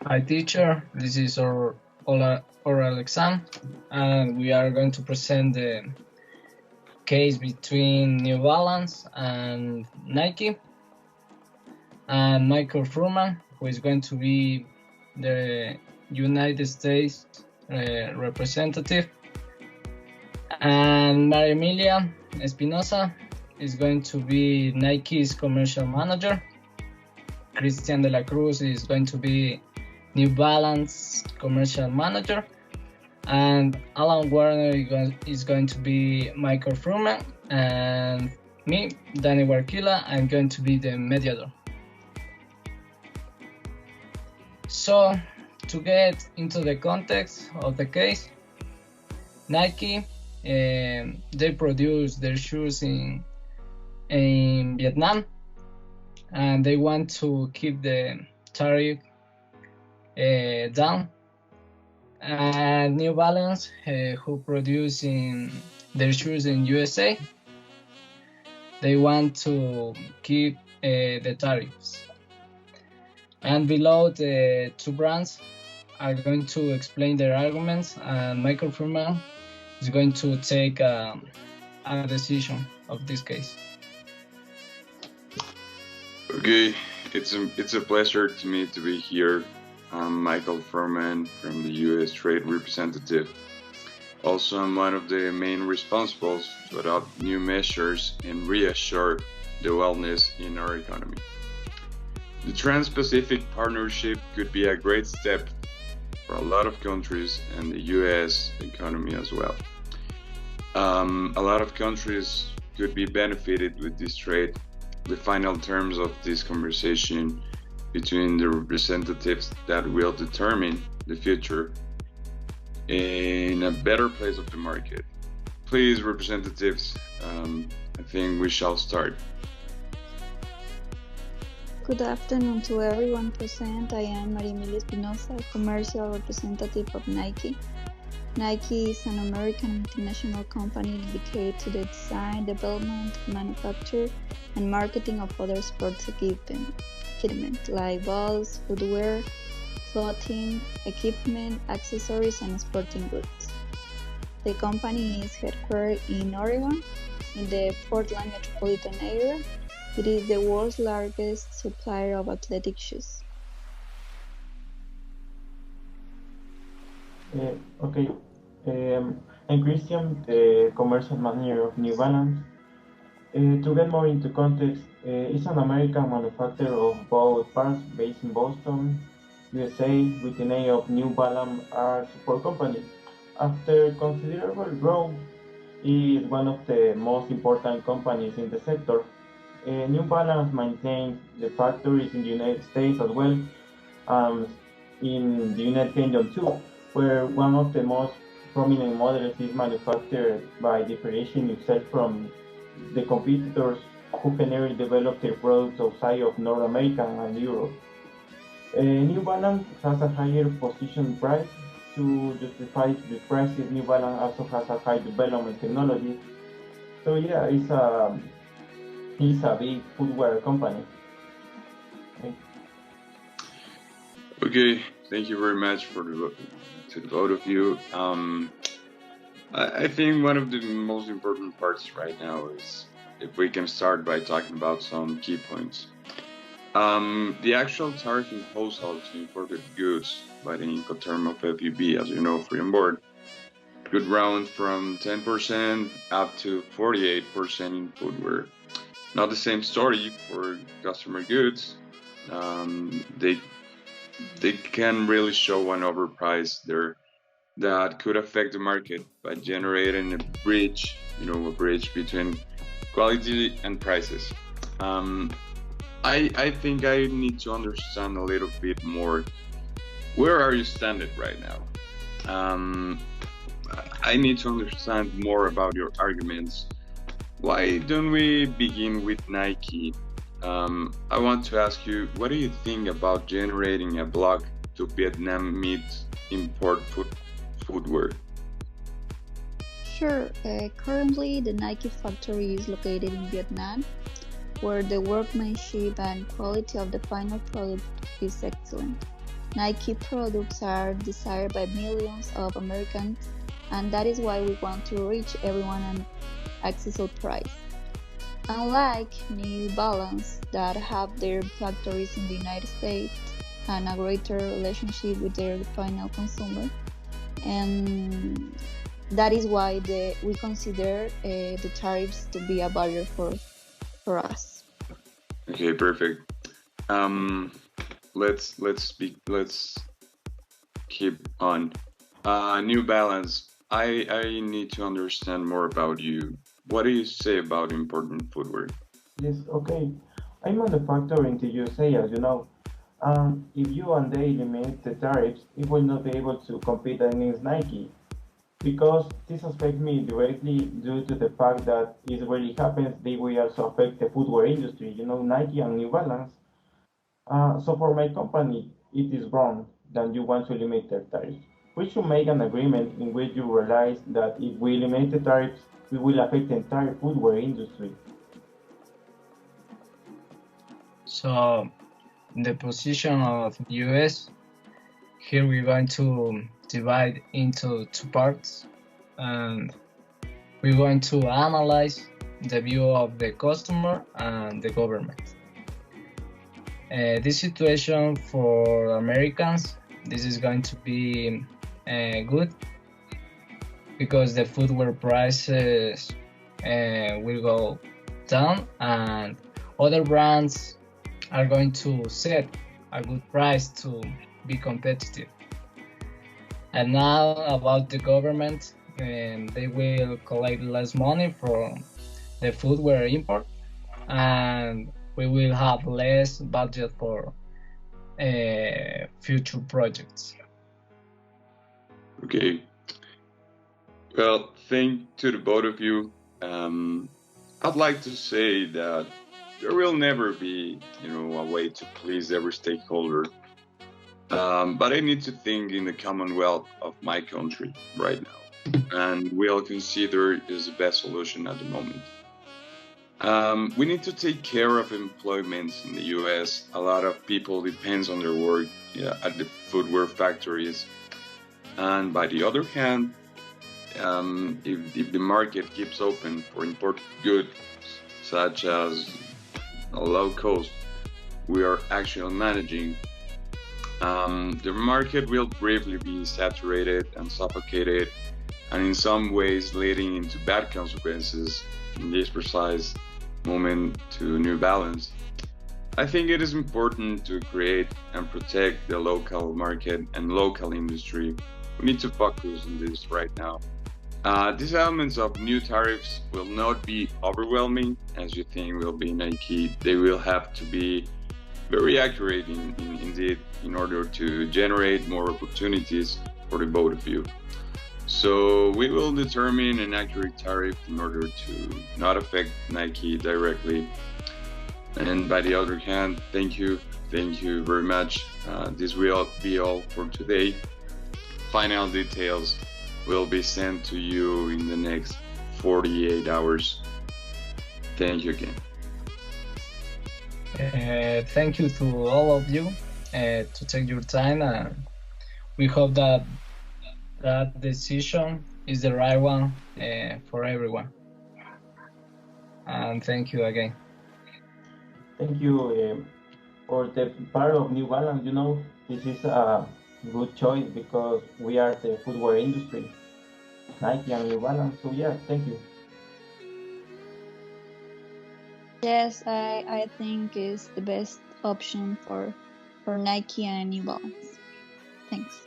Hi teacher, this is our oral exam and we are going to present the case between New Balance and Nike and Michael Furman, who is going to be the United States representative, and Maria Emilia Espinosa is going to be Nike's commercial manager. Christian de la Cruz is going to be New Balance commercial manager, and Alan Warner is going to be Michael Furman, and me, Danny Warkila, I'm going to be the mediator. So, to get into the context of the case, Nike, they produce their shoes in Vietnam, and they want to keep the tariff down. And New Balance, who produce their shoes in USA, they want to keep the tariffs. And below, the two brands are going to explain their arguments, and Michael Furman is going to take a decision of this case. Okay, it's a pleasure to me to be here. I'm Michael Furman from the U.S. Trade Representative. Also, I'm one of the main responsibles to adopt new measures and reassure the wellness in our economy. The Trans-Pacific Partnership could be a great step for a lot of countries and the U.S. economy as well. A lot of countries could be benefited with this trade. The final terms of this conversation between the representatives that will determine the future in a better place of the market. Please, representatives, I think we shall start. Good afternoon to everyone present. I am Maria Emilia Espinosa, commercial representative of Nike. Nike is an American multinational company dedicated to the design, development, manufacture, and marketing of other sports equipment like balls, footwear, clothing, equipment, accessories, and sporting goods. The company is headquartered in Oregon, in the Portland metropolitan area. It is the world's largest supplier of athletic shoes. Okay, I'm Christian, the commercial manager of New Balance. To get more into context, it's an American manufacturer of both parts based in Boston, USA, with the name of New Balance Art Support Company. After considerable growth, it is one of the most important companies in the sector. New Balance maintains the factories in the United States as well, in the United Kingdom too, where one of the most prominent models is manufactured by differentiating itself from the competitors who generally develop their products outside of North America and Europe. New Balance has a higher position price. To justify the prices, New Balance also has a high development technology. So yeah, it's a big footwear company. Okay, thank you very much to the both of you. I think one of the most important parts right now is if we can start by talking about some key points. The actual tariff proposal to imported goods by the Incoterm of FUB, as you know, free on board, could round from 10% up to 48% in footwear. Not the same story for customer goods. They can really show an overprice there that could affect the market by generating a bridge between quality and prices. I think I need to understand a little bit more. Where are you standing right now? I need to understand more about your arguments. Why don't we begin with Nike? I want to ask you, what do you think about generating a block to Vietnamese import footwear? Sure. Currently, the Nike factory is located in Vietnam, where the workmanship and quality of the final product is excellent. Nike products are desired by millions of Americans, and that is why we want to reach everyone at an accessible price. Unlike New Balance, that have their factories in the United States and a greater relationship with their final consumer, and that is why we consider the tariffs to be a barrier for us. Okay, perfect. Let's keep on. New Balance. I need to understand more about you. What do you say about important footwear? Yes, okay. I manufacture in the USA, as you know. If you one day eliminate the tariffs, it will not be able to compete against Nike because this affects me directly due to the fact that if it really happens, they will also affect the footwear industry, Nike and New Balance. So for my company, it is wrong that you want to eliminate the tariffs. We should make an agreement in which you realize that if we eliminate the tariffs, we will affect the entire footwear industry. So the position of the US, here we're going to divide into two parts, and we're going to analyze the view of the customer and the government. This situation for Americans, this is going to be good because the footwear prices will go down and other brands are going to set a good price to be competitive. And now about the government, they will collect less money from the footwear import, and we will have less budget for future projects. Okay. Well, thank to the both of you. I'd like to say that there will never be, a way to please every stakeholder. But I need to think in the commonwealth of my country right now, and we'll consider it as the best solution at the moment. We need to take care of employment in the US. A lot of people depends on their work at the footwear factories. And by the other hand, if the market keeps open for imported goods, such as a low cost, we are actually managing, the market will briefly be saturated and suffocated, and in some ways leading into bad consequences in this precise moment to New Balance. I think it is important to create and protect the local market and local industry. We need to focus on this right now. These elements of new tariffs will not be overwhelming as you think will be Nike. They will have to be very accurate indeed in order to generate more opportunities for the both of you. So we will determine an accurate tariff in order to not affect Nike directly. And by the other hand, thank you very much. This will be all for today. Final details will be sent to you in the next 48 hours. Thank you again. Thank you to all of you to take your time, and we hope that that decision is the right one for everyone. And thank you again. Thank you for the part of New Balance. This is a good choice because we are the footwear industry, Nike and New Balance. So yeah, thank you. Yes, I think is the best option for Nike and New Balance. Thanks.